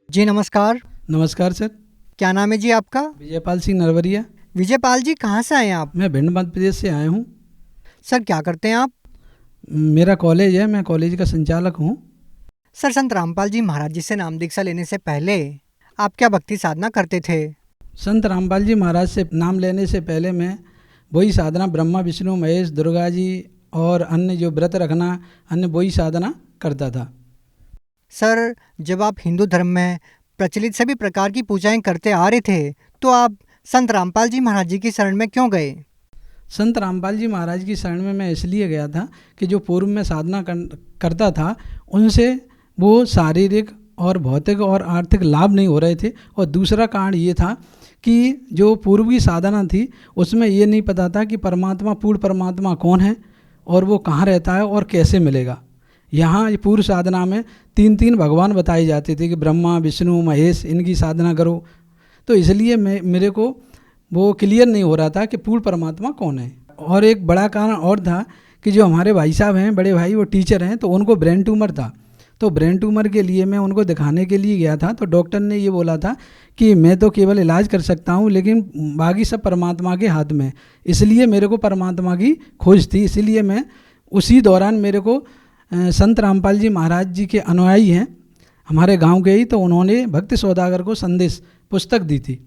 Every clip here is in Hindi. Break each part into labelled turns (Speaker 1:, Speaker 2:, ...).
Speaker 1: जी नमस्कार।
Speaker 2: नमस्कार सर।
Speaker 1: क्या नाम है जी आपका?
Speaker 2: विजयपाल सिंह नरवरिया।
Speaker 1: विजयपाल जी, कहाँ से आए हैं आप?
Speaker 2: मैं भिंड मध्य प्रदेश से आया हूँ।
Speaker 1: सर क्या करते हैं आप?
Speaker 2: मेरा कॉलेज है, मैं कॉलेज का संचालक हूँ।
Speaker 1: सर संत रामपाल जी महाराज जी से नाम दीक्षा लेने से पहले आप क्या भक्ति साधना करते थे?
Speaker 2: संत रामपाल जी महाराज से नाम लेने से पहले मैं वही साधना ब्रह्मा विष्णु महेश दुर्गा जी और अन्य जो व्रत रखना, अन्य वही साधना करता था।
Speaker 1: सर जब आप हिंदू धर्म में प्रचलित सभी प्रकार की पूजाएं करते आ रहे थे तो आप संत रामपाल जी महाराज जी की शरण में क्यों गए?
Speaker 2: संत रामपाल जी महाराज की शरण में मैं इसलिए गया था कि जो पूर्व में साधना करता था उनसे वो शारीरिक और भौतिक और आर्थिक लाभ नहीं हो रहे थे। और दूसरा कारण ये था कि जो पूर्व की साधना थी उसमें ये नहीं पता था कि परमात्मा, पूर्ण परमात्मा कौन है और वो कहाँ रहता है और कैसे मिलेगा। यहाँ ये पूर्व साधना में तीन तीन भगवान बताए जाते थे कि ब्रह्मा विष्णु महेश, इनकी साधना करो। तो इसलिए मेरे को वो क्लियर नहीं हो रहा था कि पूर्ण परमात्मा कौन है। और एक बड़ा कारण और था कि जो हमारे भाई साहब हैं, बड़े भाई, वो टीचर हैं, तो उनको ब्रेन ट्यूमर था। तो ब्रेन ट्यूमर के लिए मैं उनको दिखाने के लिए गया था। तो डॉक्टर ने ये बोला था कि मैं तो केवल इलाज कर सकता हूँ, लेकिन बाकी सब परमात्मा के हाथ में। इसलिए मेरे को परमात्मा की खोज थी। इसलिए मैं उसी दौरान मेरे को संत रामपाल जी महाराज जी के अनुयायी हैं हमारे गांव के ही, तो उन्होंने भक्ति सौदागर को संदेश पुस्तक दी थी।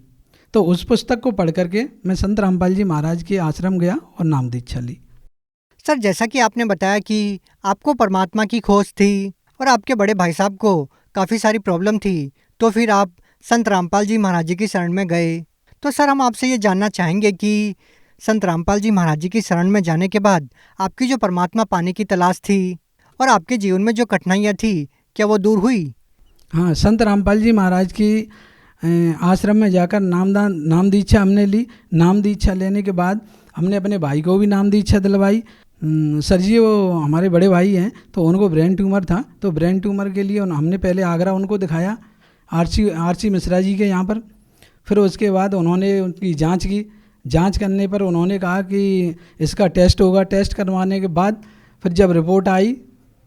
Speaker 2: तो उस पुस्तक को पढ़ करके मैं संत रामपाल जी महाराज के आश्रम गया और नाम दीक्षा ली।
Speaker 1: सर जैसा कि आपने बताया कि आपको परमात्मा की खोज थी और आपके बड़े भाई साहब को काफ़ी सारी प्रॉब्लम थी, तो फिर आप संत रामपाल जी महाराज जी की शरण में गए। तो सर हम आपसे ये जानना चाहेंगे कि संत रामपाल जी महाराज जी की शरण में जाने के बाद आपकी जो परमात्मा पाने की तलाश थी और आपके जीवन में जो कठिनाइयाँ थी, क्या वो दूर हुई?
Speaker 2: हाँ, संत रामपाल जी महाराज की आश्रम में जाकर नाम दीक्षा हमने ली। नाम दीक्षा लेने के बाद हमने अपने भाई को भी नाम दीक्षा दिलवाई। सर जी वो हमारे बड़े भाई हैं, तो उनको ब्रेन ट्यूमर था। तो ब्रेन ट्यूमर के लिए हमने पहले आगरा उनको दिखाया, आरसी मिश्रा जी के यहाँ पर। फिर उसके बाद उन्होंने उनकी जांच की। जांच करने पर उन्होंने कहा कि इसका टेस्ट होगा। टेस्ट करवाने के बाद फिर जब रिपोर्ट आई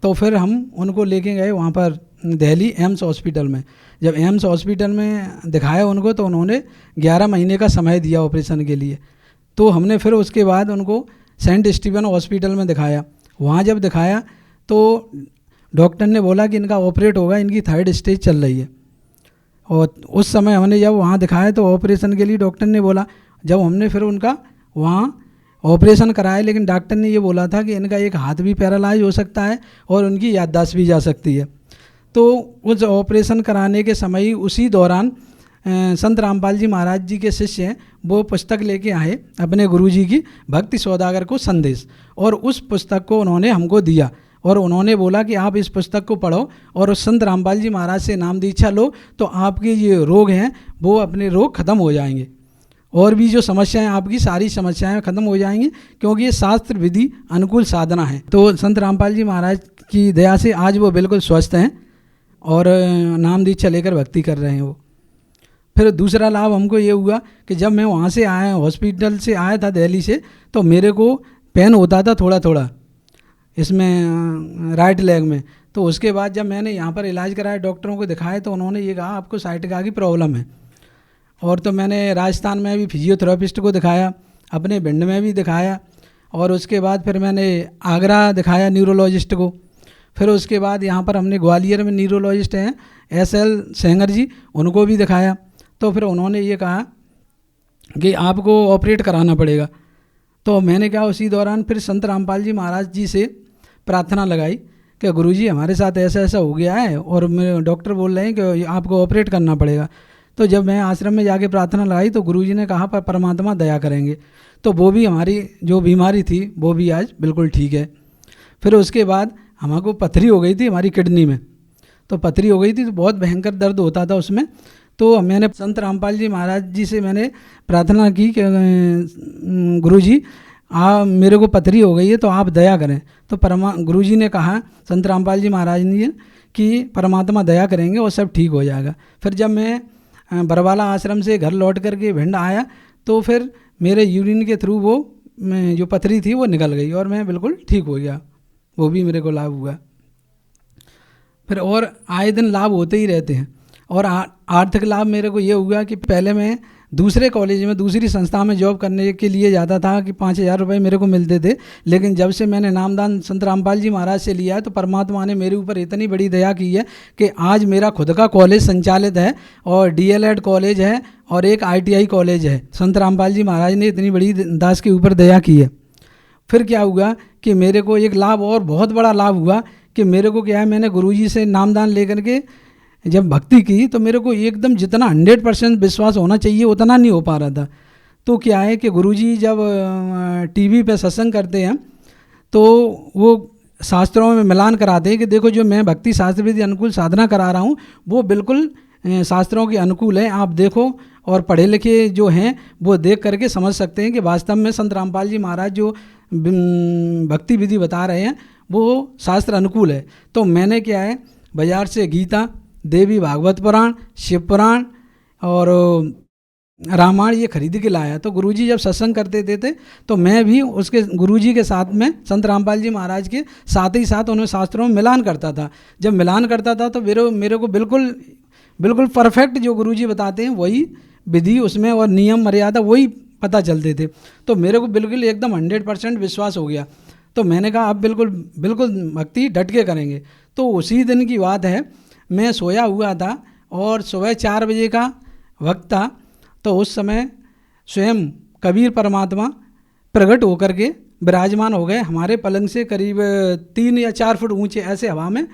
Speaker 2: तो फिर हम उनको लेके गए वहाँ पर दिल्ली एम्स हॉस्पिटल में। जब एम्स हॉस्पिटल में दिखाया उनको तो उन्होंने 11 महीने का समय दिया ऑपरेशन के लिए। तो हमने फिर उसके बाद उनको सेंट स्टीफन हॉस्पिटल में दिखाया। वहाँ जब दिखाया तो डॉक्टर ने बोला कि इनका ऑपरेट होगा, इनकी 3rd स्टेज चल रही है। और उस समय हमने जब वहाँ दिखाया तो ऑपरेशन के लिए डॉक्टर ने बोला, जब हमने फिर उनका वहाँ ऑपरेशन कराया, लेकिन डॉक्टर ने ये बोला था कि इनका एक हाथ भी पैरालाइज हो सकता है और उनकी याददाश्त भी जा सकती है। तो उस ऑपरेशन कराने के समय ही उसी दौरान संत रामपाल जी महाराज जी के शिष्य हैं, वो पुस्तक लेके आए अपने गुरुजी की भक्ति सौदागर को संदेश, और उस पुस्तक को उन्होंने हमको दिया और उन्होंने बोला कि आप इस पुस्तक को पढ़ो और उस संत रामपाल जी महाराज से नाम दीक्षा लो, तो आपके ये रोग हैं वो अपने रोग खत्म हो जाएंगे और भी जो समस्याएं आपकी सारी समस्याएं खत्म हो जाएंगी, क्योंकि ये शास्त्र विधि अनुकूल साधना है। तो संत रामपाल जी महाराज की दया से आज वो बिल्कुल स्वस्थ हैं और नाम दीक्षा लेकर भक्ति कर रहे हैं वो। फिर दूसरा लाभ हमको ये हुआ कि जब मैं वहाँ से आया, हॉस्पिटल से आया था दिल्ली से, तो मेरे को पेन होता था थोड़ा थोड़ा इसमें राइट लेग में। तो उसके बाद जब मैंने यहाँ पर इलाज कराया, डॉक्टरों को दिखाया, तो उन्होंने ये कहा आपको साइटिका की प्रॉब्लम है। और तो मैंने राजस्थान में भी फिजियोथेरेपिस्ट को दिखाया, अपने भिंड में भी दिखाया, और उसके बाद फिर मैंने आगरा दिखाया न्यूरोलॉजिस्ट को। फिर उसके बाद यहाँ पर हमने ग्वालियर में न्यूरोलॉजिस्ट हैं SL सेंगर जी, उनको भी दिखाया। तो फिर उन्होंने ये कहा कि आपको ऑपरेट कराना पड़ेगा। तो मैंने कहा उसी दौरान फिर संत रामपाल जी महाराज जी से प्रार्थना लगाई कि गुरुजी हमारे साथ ऐसा ऐसा हो गया है और मेरे डॉक्टर बोल रहे हैं कि आपको ऑपरेट करना पड़ेगा। तो जब मैं आश्रम में जाके प्रार्थना लगाई तो गुरुजी ने कहा पर परमात्मा दया करेंगे। तो वो भी हमारी जो बीमारी थी वो भी आज बिल्कुल ठीक है। फिर उसके बाद हमको पथरी हो गई थी हमारी किडनी में। तो पथरी हो गई थी तो बहुत भयंकर दर्द होता था उसमें। तो मैंने संत रामपाल जी महाराज जी से मैंने प्रार्थना की कि गुरुजी मेरे को पथरी हो गई है तो आप दया करें। तो गुरुजी ने कहा, संत रामपाल जी महाराज ने, कि परमात्मा दया करेंगे और सब ठीक हो जाएगा। फिर जब मैं बरवाला आश्रम से घर लौट करके भिंड आया तो फिर मेरे यूरिन के थ्रू वो जो पथरी थी वो निकल गई और मैं बिल्कुल ठीक हो गया। वो भी मेरे को लाभ हुआ। फिर और आए दिन लाभ होते ही रहते हैं। और आर्थिक लाभ मेरे को ये हुआ कि पहले मैं दूसरे कॉलेज में दूसरी संस्था में जॉब करने के लिए जाता था कि 5,000 रुपये मेरे को मिलते थे, लेकिन जब से मैंने नामदान संत रामपाल जी महाराज से लिया है तो परमात्मा ने मेरे ऊपर इतनी बड़ी दया की है कि आज मेरा खुद का कॉलेज संचालित है और DLED कॉलेज है और एक ITI कॉलेज है। संत रामपाल जी महाराज ने इतनी बड़ी दास के ऊपर दया की है। फिर क्या हुआ कि मेरे को एक लाभ और बहुत बड़ा लाभ हुआ कि मेरे को क्या है, मैंने गुरुजी से नामदान लेकर के जब भक्ति की तो मेरे को एकदम जितना 100% विश्वास होना चाहिए उतना नहीं हो पा रहा था। तो क्या है कि गुरुजी जब TV पे सत्संग करते हैं तो वो शास्त्रों में मिलान कराते हैं कि देखो जो मैं भक्ति शास्त्र विधि अनुकूल साधना करा रहा हूँ वो बिल्कुल शास्त्रों के अनुकूल है, आप देखो। और पढ़े लिखे जो हैं वो देख करके समझ सकते हैं कि वास्तव में संत रामपाल जी महाराज जो भक्ति विधि बता रहे हैं वो शास्त्र अनुकूल है। तो मैंने क्या है, बाजार से गीता, देवी भागवत पुराण, शिव पुराण और रामायण ये खरीद के लाया। तो गुरुजी जब सत्संग करते थे तो मैं भी उसके गुरुजी के साथ में संत रामपाल जी महाराज के साथ ही साथ उन्हें शास्त्रों में मिलान करता था। जब मिलान करता था तो मेरे को बिल्कुल परफेक्ट जो गुरुजी बताते हैं वही विधि उसमें और नियम मर्यादा वही पता चलते थे। तो मेरे को बिल्कुल एकदम 100% विश्वास हो गया। तो मैंने कहा अब बिल्कुल भक्ति डट के करेंगे। तो उसी दिन की बात है, मैं सोया हुआ था और सुबह 4 बजे का वक्त था। तो उस समय स्वयं कबीर परमात्मा प्रकट होकर के विराजमान हो गए हमारे पलंग से करीब 3 या 4 फुट ऊंचे ऐसे हवा में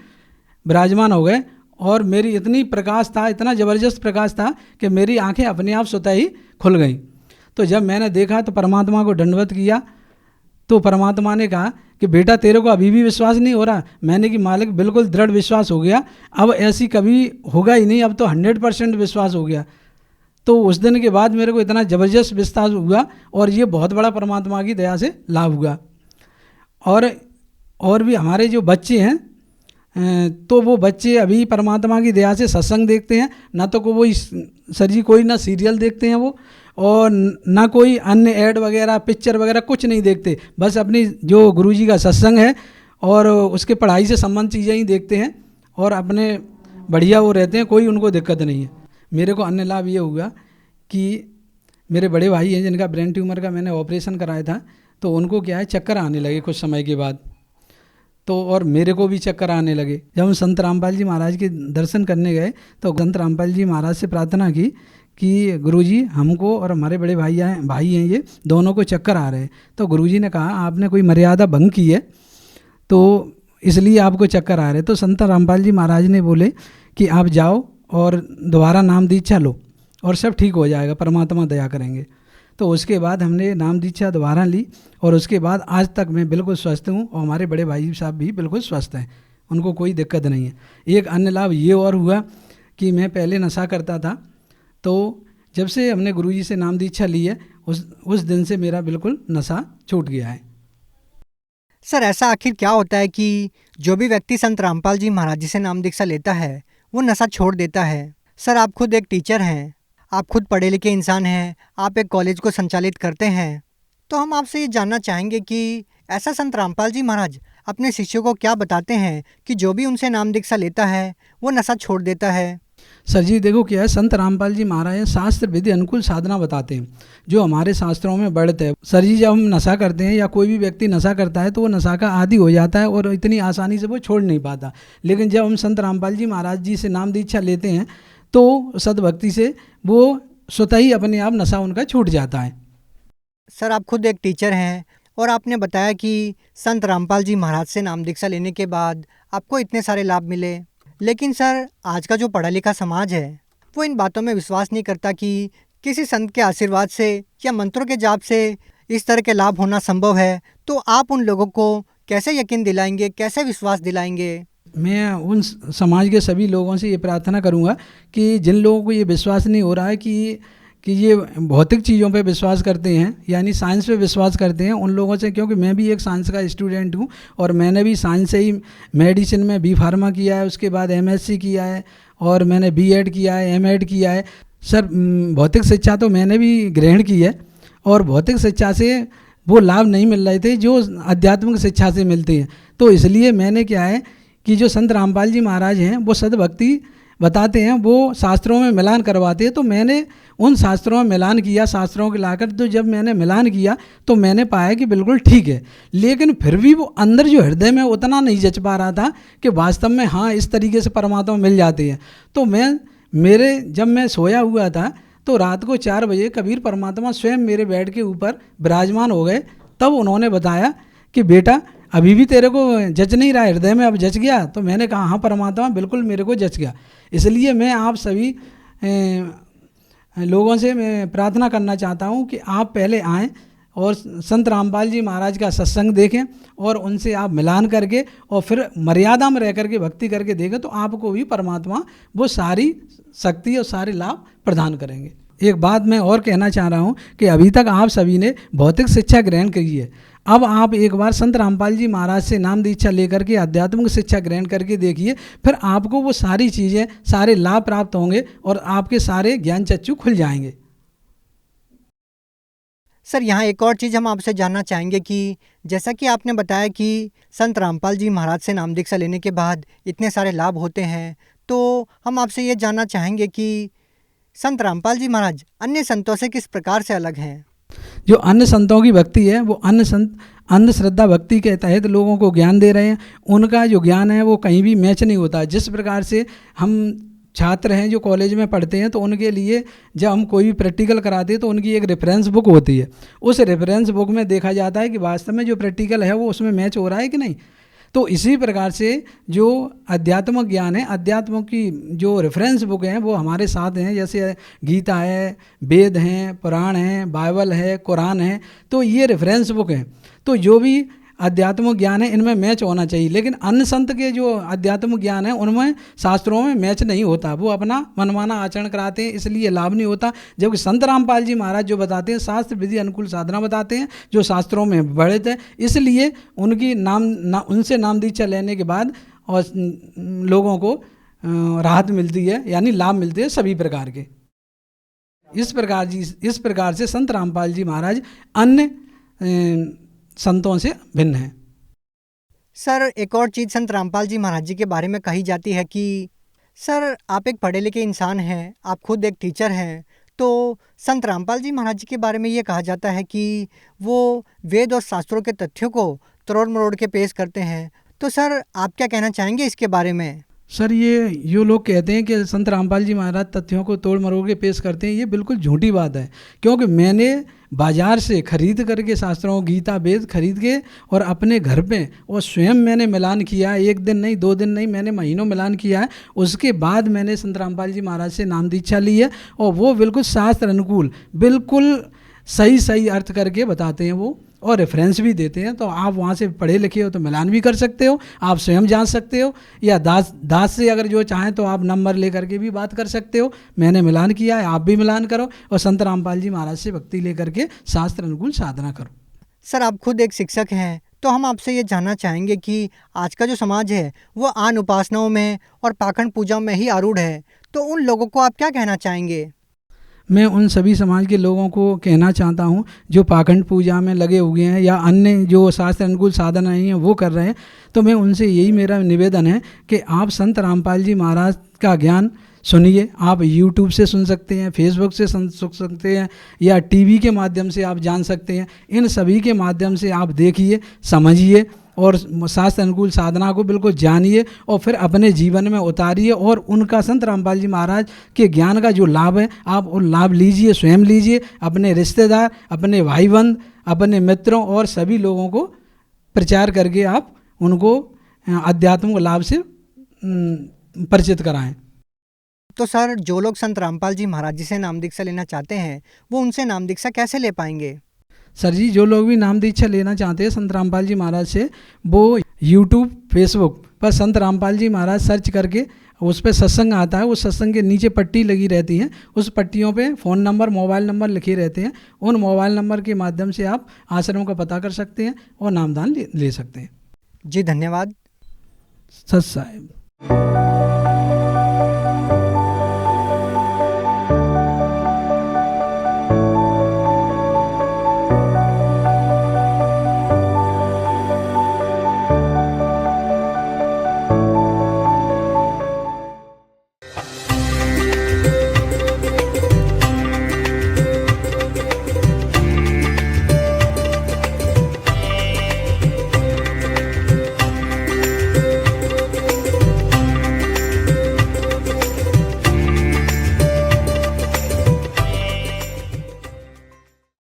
Speaker 2: विराजमान हो गए। और मेरी इतनी प्रकाश था, इतना ज़बरदस्त प्रकाश था कि मेरी आंखें अपने आप स्वतः ही खुल गईं। तो जब मैंने देखा तो परमात्मा को दंडवत किया तो परमात्मा ने कहा कि बेटा तेरे को अभी भी विश्वास नहीं हो रहा। मैंने कि मालिक बिल्कुल दृढ़ विश्वास हो गया, अब ऐसी कभी होगा ही नहीं, अब तो 100% विश्वास हो गया। तो उस दिन के बाद मेरे को इतना ज़बरदस्त विश्वास हुआ और ये बहुत बड़ा परमात्मा की दया से लाभ हुआ। और भी हमारे जो बच्चे हैं तो वो बच्चे अभी परमात्मा की दया से सत्संग देखते हैं, ना तो कोई सर जी कोई ना सीरियल देखते हैं वो और ना कोई अन्य ऐड वगैरह पिक्चर वगैरह कुछ नहीं देखते, बस अपनी जो गुरुजी का सत्संग है और उसके पढ़ाई से संबंध चीज़ें ही देखते हैं और अपने बढ़िया वो रहते हैं, कोई उनको दिक्कत नहीं है। मेरे को अन्य लाभ ये हुआ कि मेरे बड़े भाई हैं जिनका ब्रेन ट्यूमर का मैंने ऑपरेशन कराया था, तो उनको क्या है चक्कर आने लगे कुछ समय के बाद। तो और मेरे को भी चक्कर आने लगे। जब हम संत रामपाल जी महाराज के दर्शन करने गए तो संत रामपाल जी महाराज से प्रार्थना की कि गुरुजी हमको और हमारे बड़े भाई हैं ये दोनों को चक्कर आ रहे हैं। तो गुरुजी ने कहा आपने कोई मर्यादा भंग की है तो इसलिए आपको चक्कर आ रहे हैं। तो संत रामपाल जी महाराज ने बोले कि आप जाओ और दोबारा नाम दीक्षा लो और सब ठीक हो जाएगा, परमात्मा दया करेंगे। तो उसके बाद हमने नाम दीक्षा दोबारा ली और उसके बाद आज तक मैं बिल्कुल स्वस्थ हूँ और हमारे बड़े भाई साहब भी बिल्कुल स्वस्थ हैं, उनको कोई दिक्कत नहीं है। एक अन्य लाभ ये और हुआ कि मैं पहले नशा करता था, तो जब से हमने गुरुजी से नाम दीक्षा ली है उस दिन से मेरा बिल्कुल नशा छूट गया है।
Speaker 1: सर ऐसा आखिर क्या होता है कि जो भी व्यक्ति संत रामपाल जी महाराज जी से नाम दीक्षा लेता है वो नशा छोड़ देता है? सर आप खुद एक टीचर हैं, आप खुद पढ़े लिखे इंसान हैं, आप एक कॉलेज को संचालित करते हैं, तो हम आपसे ये जानना चाहेंगे कि ऐसा संत रामपाल जी महाराज अपने शिष्यों को क्या बताते हैं कि जो भी उनसे नाम दीक्षा लेता है वो नशा छोड़ देता है?
Speaker 2: सर जी देखो क्या है, संत रामपाल जी महाराज शास्त्र विधि अनुकूल साधना बताते हैं जो हमारे शास्त्रों में बढ़ते हैं। सर जी जब हम नशा करते हैं या कोई भी व्यक्ति नशा करता है तो वो नशा का आदी हो जाता है और इतनी आसानी से वो छोड़ नहीं पाता। लेकिन जब हम संत रामपाल जी महाराज जी से नाम दीक्षा लेते हैं तो सद्भक्ति से वो स्वतः ही अपने आप नशा उनका छूट जाता है।
Speaker 1: सर आप खुद एक टीचर हैं और आपने बताया कि संत रामपाल जी महाराज से नाम दीक्षा लेने के बाद आपको इतने सारे लाभ मिले, लेकिन सर आज का जो पढ़ा लिखा समाज है वो इन बातों में विश्वास नहीं करता कि किसी संत के आशीर्वाद से या मंत्रों के जाप से इस तरह के लाभ होना संभव है। तो आप उन लोगों को कैसे यकीन दिलाएंगे, कैसे विश्वास दिलाएंगे?
Speaker 2: मैं उन समाज के सभी लोगों से ये प्रार्थना करूंगा कि जिन लोगों को ये विश्वास नहीं हो रहा है कि ये भौतिक चीज़ों पे विश्वास करते हैं यानी साइंस पे विश्वास करते हैं, उन लोगों से, क्योंकि मैं भी एक साइंस का स्टूडेंट हूँ और मैंने भी साइंस से ही मेडिसिन में B फार्मा किया है, उसके बाद MSc किया है और मैंने B.Ed किया है, M.Ed किया है। सर भौतिक शिक्षा तो मैंने भी ग्रहण की है और भौतिक शिक्षा से वो लाभ नहीं मिल रहे थे जो आध्यात्मिक शिक्षा से मिलते हैं। तो इसलिए मैंने क्या है कि जो संत रामपाल जी महाराज हैं वो सद्भक्ति बताते हैं वो शास्त्रों में मिलान करवाते हैं। तो मैंने उन शास्त्रों में मिलान किया, शास्त्रों के लाकर, तो जब मैंने मिलान किया तो मैंने पाया कि बिल्कुल ठीक है। लेकिन फिर भी वो अंदर जो हृदय में उतना नहीं जच पा रहा था कि वास्तव में हाँ इस तरीके से परमात्मा मिल जाती है। तो जब मैं सोया हुआ था तो रात को 4 बजे कबीर परमात्मा स्वयं मेरे बेड के ऊपर विराजमान हो गए। तब उन्होंने बताया कि बेटा अभी भी तेरे को जच नहीं रहा, हृदय में अब जच गया? तो मैंने कहा हाँ परमात्मा बिल्कुल मेरे को जच गया। इसलिए मैं आप सभी लोगों से मैं प्रार्थना करना चाहता हूँ कि आप पहले आएँ और संत रामपाल जी महाराज का सत्संग देखें और उनसे आप मिलान करके और फिर मर्यादा में रह करके भक्ति करके देखें, तो आपको भी परमात्मा वो सारी शक्ति और सारे लाभ प्रदान करेंगे। एक बात मैं और कहना चाह रहा हूँ कि अभी तक आप सभी ने भौतिक शिक्षा ग्रहण की है, अब आप एक बार संत रामपाल जी महाराज से नाम दीक्षा लेकर के आध्यात्मिक शिक्षा ग्रहण करके देखिए, फिर आपको वो सारी चीज़ें, सारे लाभ प्राप्त होंगे और आपके सारे ज्ञान चक्षु खुल जाएंगे।
Speaker 1: सर यहाँ एक और चीज़ हम आपसे जानना चाहेंगे कि जैसा कि आपने बताया कि संत रामपाल जी महाराज से नाम दीक्षा लेने के बाद इतने सारे लाभ होते हैं, तो हम आपसे ये जानना चाहेंगे कि संत रामपाल जी महाराज अन्य संतों से किस प्रकार से अलग हैं?
Speaker 2: जो अन्य संतों की भक्ति है वो अन्य संत अंधश्रद्धा भक्ति के तहत लोगों को ज्ञान दे रहे हैं। उनका जो ज्ञान है वो कहीं भी मैच नहीं होता। जिस प्रकार से हम छात्र हैं जो कॉलेज में पढ़ते हैं तो उनके लिए जब हम कोई भी प्रैक्टिकल कराते हैं तो उनकी एक रेफरेंस बुक होती है। उस रेफरेंस बुक में देखा जाता है कि वास्तव में जो प्रैक्टिकल है वो उसमें मैच हो रहा है कि नहीं। तो इसी प्रकार से जो अध्यात्म ज्ञान है, अध्यात्म की जो रेफरेंस बुक हैं वो हमारे साथ हैं। जैसे गीता है, वेद हैं, पुराण हैं, बाइबल है, कुरान है, तो ये रेफरेंस बुक हैं। तो जो भी अध्यात्म ज्ञान है इनमें मैच होना चाहिए। लेकिन अन्य संत के जो अध्यात्म ज्ञान है उनमें शास्त्रों में मैच नहीं होता, वो अपना मनमाना आचरण कराते हैं, इसलिए लाभ नहीं होता। जबकि संत रामपाल जी महाराज जो बताते हैं शास्त्र विधि अनुकूल साधना बताते हैं, जो शास्त्रों में बढ़ित है, इसलिए उनसे नाम दीक्षा लेने के बाद और लोगों को राहत मिलती है, यानी लाभ मिलते हैं सभी प्रकार के। इस प्रकार से संत रामपाल जी महाराज अन्य संतों से भिन्न है।
Speaker 1: सर एक और चीज़ संत रामपाल जी महाराज जी के बारे में कही जाती है कि सर आप एक पढ़े लिखे इंसान हैं, आप खुद एक टीचर हैं, तो संत रामपाल जी महाराज जी के बारे में ये कहा जाता है कि वो वेद और शास्त्रों के तथ्यों को तरोड़ मरोड़ के पेश करते हैं। तो सर आप क्या कहना चाहेंगे इसके बारे में?
Speaker 2: सर ये लोग कहते हैं कि संत रामपाल जी महाराज तथ्यों को तोड़ मरोड़ के पेश करते हैं, ये बिल्कुल झूठी बात है। क्योंकि मैंने बाजार से खरीद करके शास्त्रों गीता वेद खरीद के और अपने घर पे और स्वयं मैंने मिलान किया है। 1 दिन नहीं 2 दिन नहीं, मैंने महीनों मिलान किया है। उसके बाद मैंने संत रामपाल जी महाराज से नाम दीक्षा ली है और वो बिल्कुल शास्त्र अनुकूल, बिल्कुल सही अर्थ करके बताते हैं वो, और रेफरेंस भी देते हैं। तो आप वहाँ से पढ़े लिखे हो तो मिलान भी कर सकते हो, आप स्वयं जान सकते हो, या दास से अगर जो चाहें तो आप नंबर ले करके भी बात कर सकते हो। मैंने मिलान किया है, आप भी मिलान करो और संत रामपाल जी महाराज से भक्ति ले करके शास्त्र अनुकूल साधना करो।
Speaker 1: सर आप खुद एक शिक्षक हैं, तो हम आपसे ये जानना चाहेंगे कि आज का जो समाज है वो आन उपासनाओं में और पाखंड पूजा में ही आरूढ़ है, तो उन लोगों को आप क्या कहना चाहेंगे?
Speaker 2: मैं उन सभी समाज के लोगों को कहना चाहता हूं जो पाखंड पूजा में लगे हुए हैं या अन्य जो शास्त्र अनुकूल साधन नहीं है वो कर रहे हैं, तो मैं उनसे यही मेरा निवेदन है कि आप संत रामपाल जी महाराज का ज्ञान सुनिए। आप यूट्यूब से सुन सकते हैं, फेसबुक से सुन सकते हैं, या टीवी के माध्यम से आप जान सकते हैं। इन सभी के माध्यम से आप देखिए, समझिए और शास्त्र अनुकूल साधना को बिल्कुल जानिए और फिर अपने जीवन में उतारिए। और उनका संत रामपाल जी महाराज के ज्ञान का जो लाभ है आप वो लाभ लीजिए, स्वयं लीजिए, अपने रिश्तेदार, अपने भाई बंद, अपने मित्रों और सभी लोगों को प्रचार करके आप उनको अध्यात्म लाभ से परिचित कराएं।
Speaker 1: तो सर जो लोग संत रामपाल जी महाराज जी से नाम दीक्षा लेना चाहते हैं वो उनसे नाम दीक्षा कैसे ले पाएंगे?
Speaker 2: सर जी जो लोग भी नाम दीक्षा लेना चाहते हैं संत रामपाल जी महाराज से, वो यूट्यूब फेसबुक पर संत रामपाल जी महाराज सर्च करके उस पर सत्संग आता है, उस सत्संग के नीचे पट्टी लगी रहती हैं, उस पट्टियों पे फ़ोन नंबर मोबाइल नंबर लिखे रहते हैं। उन मोबाइल नंबर के माध्यम से आप आश्रम का पता कर सकते हैं और नामदान ले सकते हैं।
Speaker 1: जी धन्यवाद।
Speaker 2: सत साहिब।